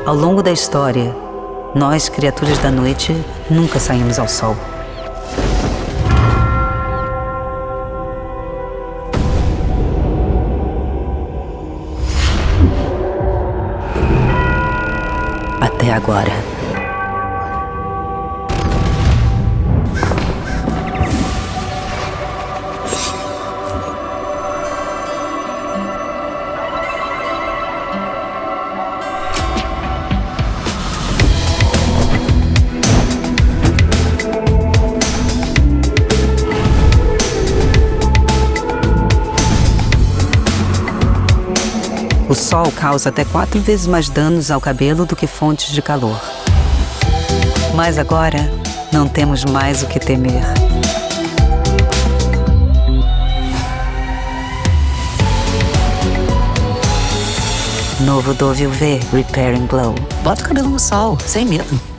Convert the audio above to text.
Ao longo da história, nós, criaturas da noite, nunca saímos ao sol. Até agora. O sol causa até 4 vezes mais danos ao cabelo do que fontes de calor. Mas agora, não temos mais o que temer. Novo Dove UV Repair and Glow. Bota o cabelo no sol, sem medo.